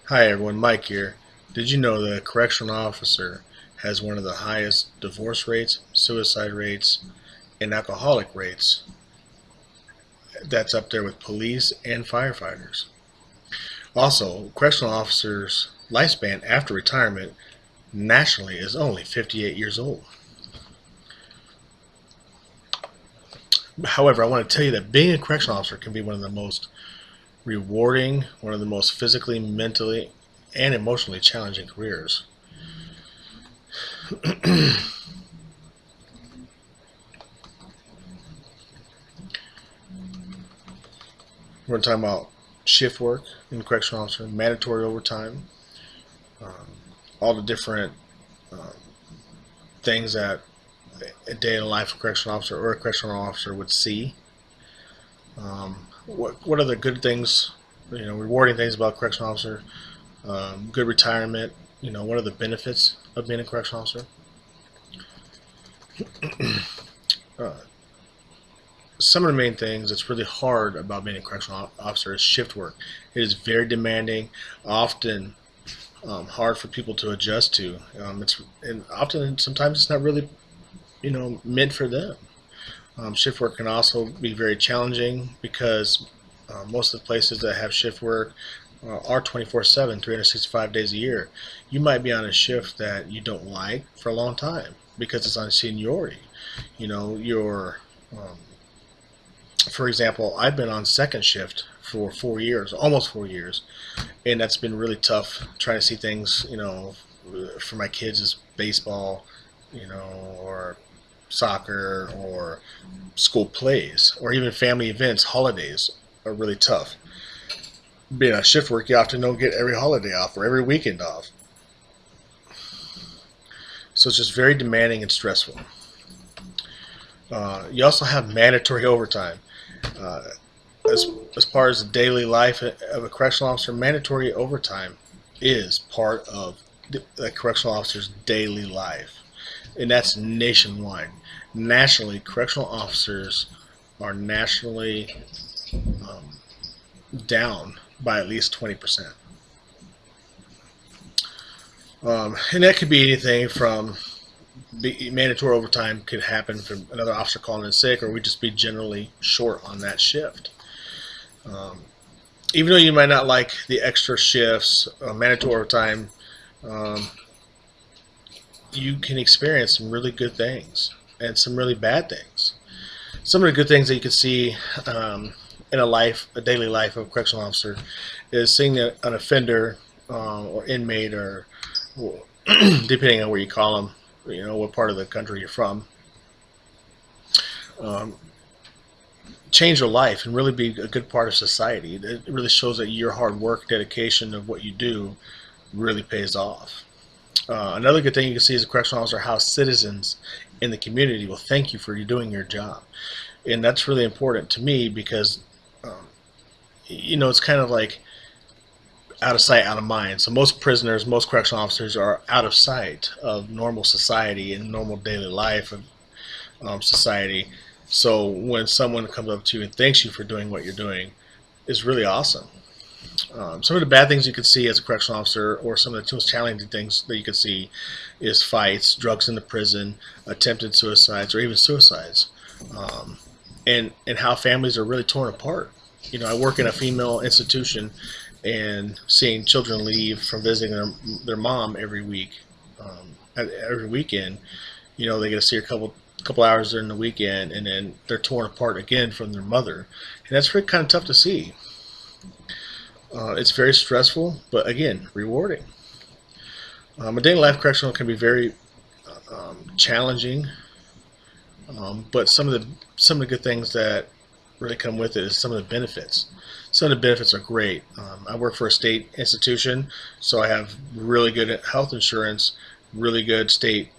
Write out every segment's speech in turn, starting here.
Hi everyone, Mike here. Did you know that a correctional officer has one of the highest divorce rates, suicide rates, and alcoholic rates? That's up there with police and firefighters. Also, correctional officers' lifespan after retirement nationally is only 58 years old. However, I want to tell you that being a correctional officer can be one of the most rewarding, one of the most physically, mentally, and emotionally challenging careers. We're talking about shift work in the correctional officer, mandatory overtime, um, all the different um, things that a day in the life of a correctional officer or a correctional officer would see. What are the good things, rewarding things about a correctional officer? Good retirement. What are the benefits of being a correctional officer? Uh, some of the main things that's really hard about being a correctional officer is shift work. It is very demanding, often hard for people to adjust to. Sometimes it's not really meant for them. Shift work can also be very challenging because most of the places that have shift work are 24/7, 365 days a year. You might be on a shift that you don't like for a long time because it's on seniority. You know, your For example, I've been on second shift for 4 years, almost 4 years, and that's been really tough trying to see things. For my kids is baseball, or soccer or school plays or even family events, holidays are really tough. Being on shift work, you often don't get every holiday off or every weekend off. So it's just very demanding and stressful. You also have mandatory overtime. Uh, as, as far as the daily life of a correctional officer, mandatory overtime is part of the correctional officer's daily life, and that's nationwide. Nationally, correctional officers are nationally um, down by at least 20%. And that could be anything from mandatory overtime could happen from another officer calling in sick, or we just be generally short on that shift. Um, Even though you might not like the extra shifts, mandatory overtime, um, you can experience some really good things and some really bad things. Some of the good things that you can see in a daily life of a correctional officer, is seeing an offender or inmate, or depending on where you call them, what part of the country you're from, um, change your life and really be a good part of society. It really shows that your hard work, dedication of what you do really pays off. Another good thing you can see as a correctional officer, how citizens in the community will thank you for you doing your job. And that's really important to me because, um, it's kind of like out of sight, out of mind. So most prisoners, most correctional officers are out of sight of normal society and normal daily life of society. So when someone comes up to you and thanks you for doing what you're doing, is really awesome. Some of the bad things you could see as a correctional officer, or some of the most challenging things that you could see, is fights, drugs in the prison, attempted suicides, or even suicides, um, and how families are really torn apart. I work in a female institution, and seeing children leave from visiting their mom every week, every weekend. They get to see her a couple hours during the weekend, and then they're torn apart again from their mother, and that's really kind of tough to see. It's very stressful, but again, rewarding. A day in life correctional can be very challenging, but some of the good things that really come with it is some of the benefits. Some of the benefits are great. I work for a state institution, so I have really good health insurance, really good state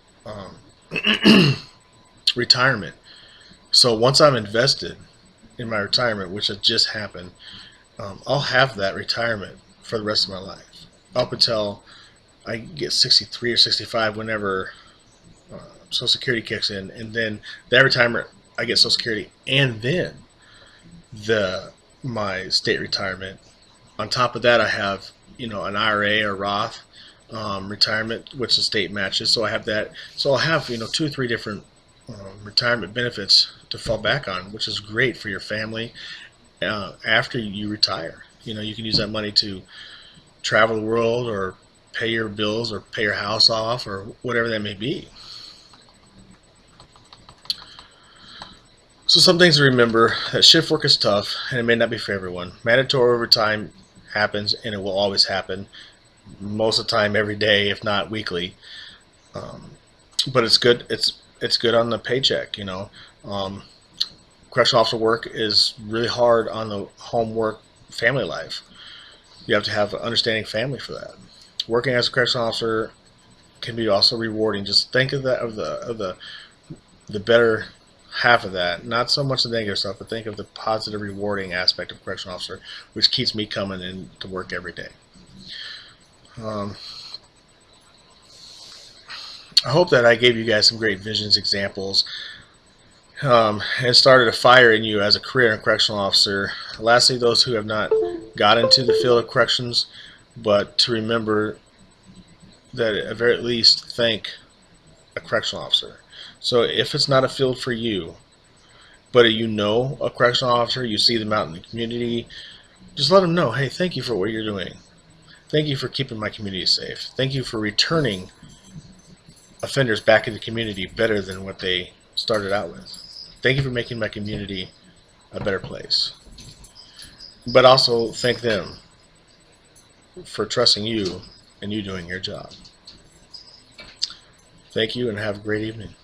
retirement. So once I'm invested in my retirement, which has just happened, I'll have that retirement for the rest of my life, up until I get 63 or 65, whenever Social Security kicks in, and then that retirement, I get Social Security, and then the my state retirement. On top of that, I have an IRA or Roth retirement, which the state matches. So I have that. So I'll have 2 or 3 different retirement benefits to fall back on, which is great for your family after you retire. You can use that money to travel the world, or pay your bills, or pay your house off, or whatever that may be. So some things to remember: that shift work is tough, and it may not be for everyone. Mandatory overtime happens, and it will always happen, most of the time, every day, if not weekly. But it's good. It's good on the paycheck. Correctional officer work is really hard on the home work family life. You have to have an understanding family for that. Working as a correctional officer can be also rewarding. Just think of that, of the better half of that. Not so much the negative stuff, but think of the positive, rewarding aspect of correctional officer, which keeps me coming in to work every day. I hope that I gave you guys some great visions, examples, and started a fire in you as a career and correctional officer. Lastly, those who have not got into the field of corrections, but to remember that at the very least thank a correctional officer. So if it's not a field for you, but a correctional officer, you see them out in the community, just let them know, hey, thank you for what you're doing. Thank you for keeping my community safe. Thank you for returning offenders back in the community better than what they started out with. Thank you for making my community a better place. But also thank them for trusting you and you doing your job. Thank you, and have a great evening.